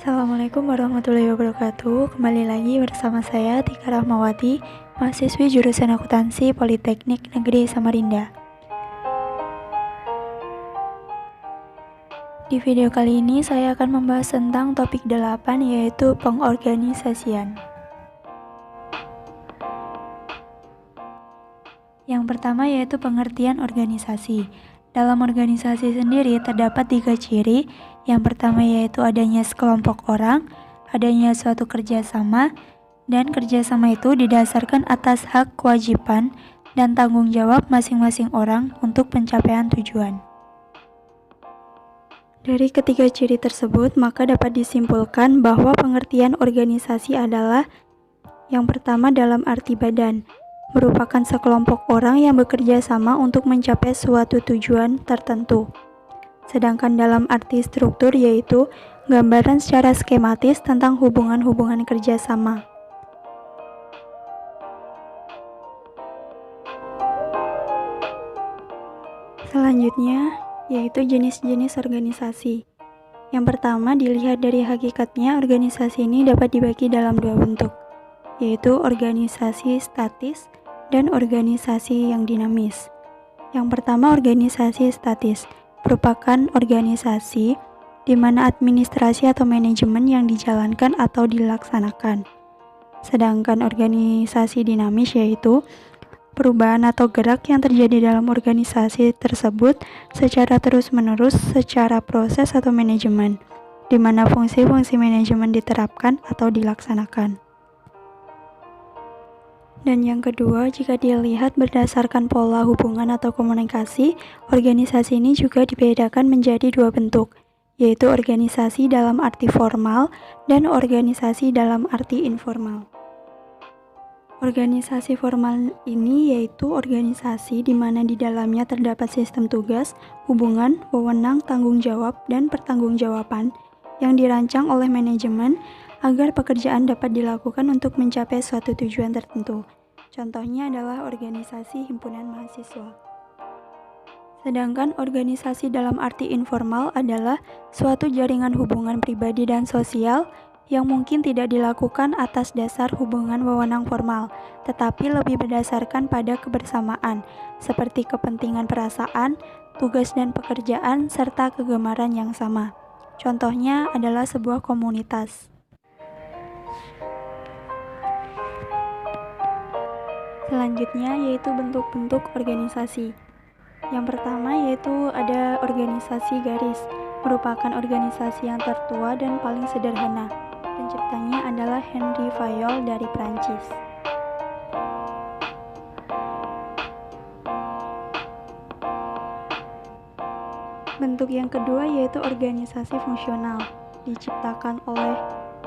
Assalamualaikum warahmatullahi wabarakatuh. Kembali lagi bersama saya Tika Rahmawati, mahasiswi jurusan Akuntansi Politeknik Negeri Samarinda. Di video kali ini saya akan membahas tentang topik 8, yaitu pengorganisasian. Yang pertama yaitu pengertian organisasi. Dalam organisasi sendiri terdapat 3 ciri. Yang pertama yaitu adanya sekelompok orang, adanya suatu kerjasama, dan kerjasama itu didasarkan atas hak, kewajiban, dan tanggung jawab masing-masing orang untuk pencapaian tujuan. Dari ketiga ciri tersebut, maka dapat disimpulkan bahwa pengertian organisasi adalah yang pertama dalam arti badan, merupakan sekelompok orang yang bekerja sama untuk mencapai suatu tujuan tertentu. Sedangkan dalam arti struktur yaitu gambaran secara skematis tentang hubungan-hubungan kerjasama. Selanjutnya yaitu jenis-jenis organisasi. Yang pertama dilihat dari hakikatnya, organisasi ini dapat dibagi dalam 2 bentuk, yaitu organisasi statis dan organisasi yang dinamis. Yang pertama, organisasi statis merupakan organisasi di mana administrasi atau manajemen yang dijalankan atau dilaksanakan. Sedangkan organisasi dinamis yaitu perubahan atau gerak yang terjadi dalam organisasi tersebut secara terus-menerus secara proses atau manajemen, di mana fungsi-fungsi manajemen diterapkan atau dilaksanakan. Dan yang kedua, jika dilihat berdasarkan pola hubungan atau komunikasi, organisasi ini juga dibedakan menjadi 2 bentuk, yaitu organisasi dalam arti formal dan organisasi dalam arti informal. Organisasi formal ini yaitu organisasi di mana di dalamnya terdapat sistem tugas, hubungan, wewenang, tanggung jawab, dan pertanggungjawaban yang dirancang oleh manajemen agar pekerjaan dapat dilakukan untuk mencapai suatu tujuan tertentu. Contohnya adalah organisasi himpunan mahasiswa. Sedangkan organisasi dalam arti informal adalah suatu jaringan hubungan pribadi dan sosial yang mungkin tidak dilakukan atas dasar hubungan wewenang formal, tetapi lebih berdasarkan pada kebersamaan, seperti kepentingan perasaan, tugas dan pekerjaan, serta kegemaran yang sama. Contohnya adalah sebuah komunitas. Selanjutnya yaitu bentuk-bentuk organisasi. Yang pertama yaitu ada organisasi garis, merupakan organisasi yang tertua dan paling sederhana. Penciptanya adalah Henri Fayol dari Prancis. Bentuk yang kedua yaitu organisasi fungsional, diciptakan oleh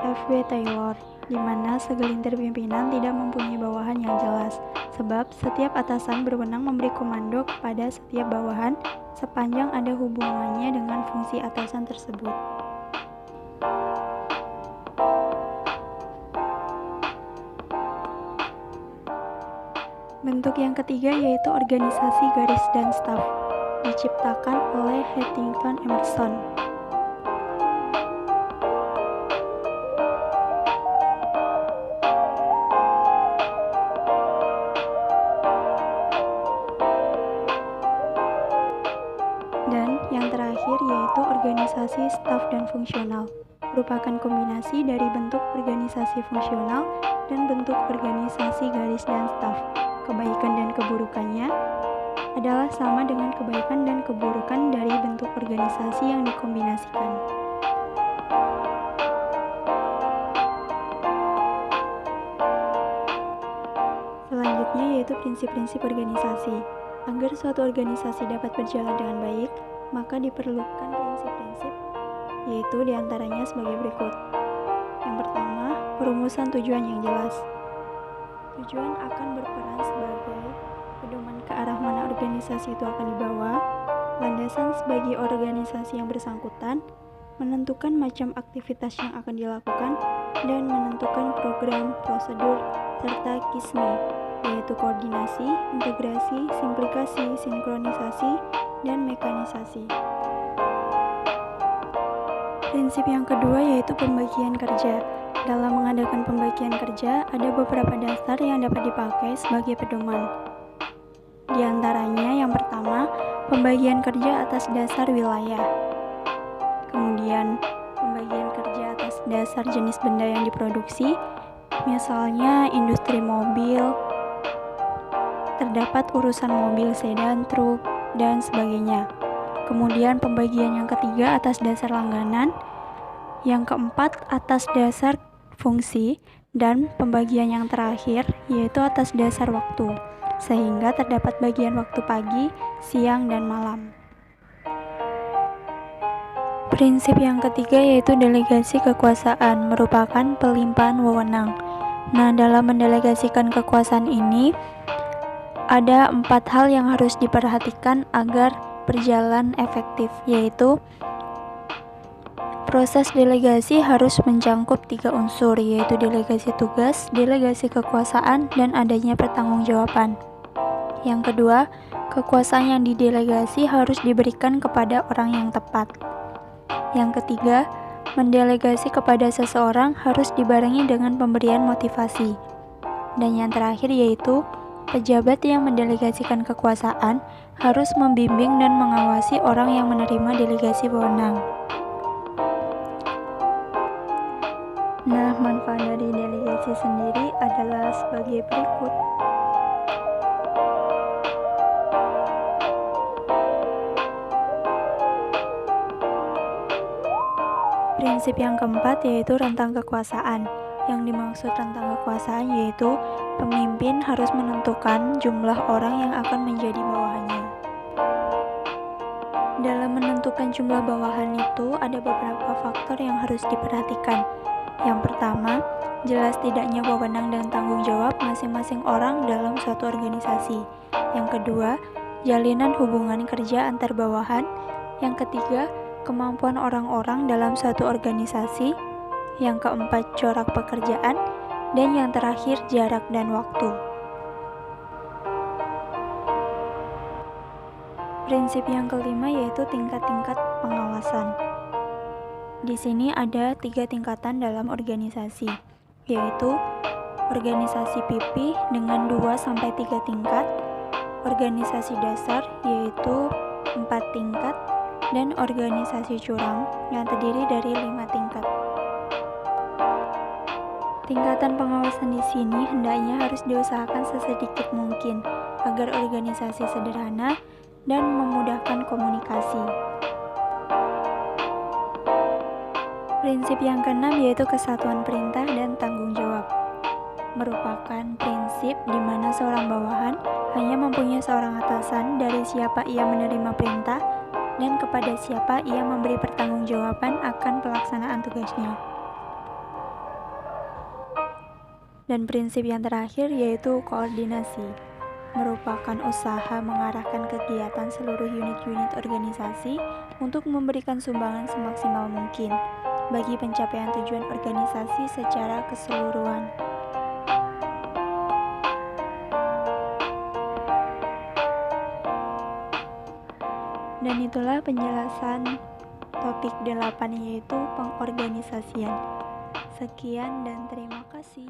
F.W. Taylor, di mana segelintir pimpinan tidak mempunyai bawahan yang jelas, sebab setiap atasan berwenang memberi komando kepada setiap bawahan sepanjang ada hubungannya dengan fungsi atasan tersebut. Bentuk yang ketiga yaitu organisasi garis dan staf, diciptakan oleh Huntington Emerson. Dan yang terakhir yaitu organisasi staf dan fungsional, merupakan kombinasi dari bentuk organisasi fungsional dan bentuk organisasi garis dan staf. Kebaikan dan keburukannya adalah sama dengan kebaikan dan keburukan dari bentuk organisasi yang dikombinasikan. Selanjutnya yaitu prinsip-prinsip organisasi. Agar suatu organisasi dapat berjalan dengan baik, maka diperlukan prinsip-prinsip, yaitu diantaranya sebagai berikut. Yang pertama, perumusan tujuan yang jelas. Tujuan akan berperan sebagai pedoman ke arah mana organisasi itu akan dibawa, landasan sebagai organisasi yang bersangkutan, menentukan macam aktivitas yang akan dilakukan, dan menentukan program, prosedur, serta KISMI, yaitu koordinasi, integrasi, simplikasi, sinkronisasi, dan mekanisasi. Prinsip yang kedua yaitu pembagian kerja. Dalam mengadakan pembagian kerja, ada beberapa dasar yang dapat dipakai sebagai pedoman. Di antaranya yang pertama, pembagian kerja atas dasar wilayah. Kemudian, pembagian kerja atas dasar jenis benda yang diproduksi, misalnya industri mobil, terdapat urusan mobil sedan, truk, dan sebagainya. Kemudian pembagian yang ketiga atas dasar langganan, yang keempat atas dasar fungsi, dan pembagian yang terakhir yaitu atas dasar waktu, sehingga terdapat bagian waktu pagi, siang, dan malam. Prinsip yang ketiga yaitu delegasi kekuasaan, merupakan pelimpahan wewenang. Nah, dalam mendelegasikan kekuasaan ini, ada 4 hal yang harus diperhatikan agar berjalan efektif, yaitu proses delegasi harus mencakup 3 unsur, yaitu delegasi tugas, delegasi kekuasaan, dan adanya pertanggungjawaban. Yang kedua, kekuasaan yang didelegasi harus diberikan kepada orang yang tepat. Yang ketiga, mendelegasi kepada seseorang harus dibarengi dengan pemberian motivasi. Dan yang terakhir yaitu pejabat yang mendelegasikan kekuasaan harus membimbing dan mengawasi orang yang menerima delegasi wewenang. Nah, manfaat dari delegasi sendiri adalah sebagai berikut. Prinsip yang keempat yaitu rentang kekuasaan. Yang dimaksud rentang kekuasaan yaitu pemimpin harus menentukan jumlah orang yang akan menjadi bawahannya. Dalam menentukan jumlah bawahan itu ada beberapa faktor yang harus diperhatikan. Yang pertama, jelas tidaknya wewenang dan tanggung jawab masing-masing orang dalam suatu organisasi. Yang kedua, jalinan hubungan kerja antar bawahan. Yang ketiga, kemampuan orang-orang dalam suatu organisasi. Yang keempat, corak pekerjaan. Dan yang terakhir, jarak dan waktu. Prinsip yang kelima yaitu tingkat-tingkat pengawasan. Di sini ada 3 tingkatan dalam organisasi, yaitu organisasi pipi dengan 2-3 tingkat, organisasi dasar yaitu 4 tingkat, dan organisasi curam yang terdiri dari 5 tingkat. Tingkatan pengawasan di sini hendaknya harus diusahakan sesedikit mungkin agar organisasi sederhana dan memudahkan komunikasi. Prinsip yang keenam yaitu kesatuan perintah dan tanggung jawab. Merupakan prinsip di mana seorang bawahan hanya mempunyai seorang atasan dari siapa ia menerima perintah dan kepada siapa ia memberi pertanggungjawaban akan pelaksanaan tugasnya. Dan prinsip yang terakhir yaitu koordinasi, merupakan usaha mengarahkan kegiatan seluruh unit-unit organisasi untuk memberikan sumbangan semaksimal mungkin bagi pencapaian tujuan organisasi secara keseluruhan. Dan itulah penjelasan topik 8 yaitu pengorganisasian. Sekian dan terima kasih.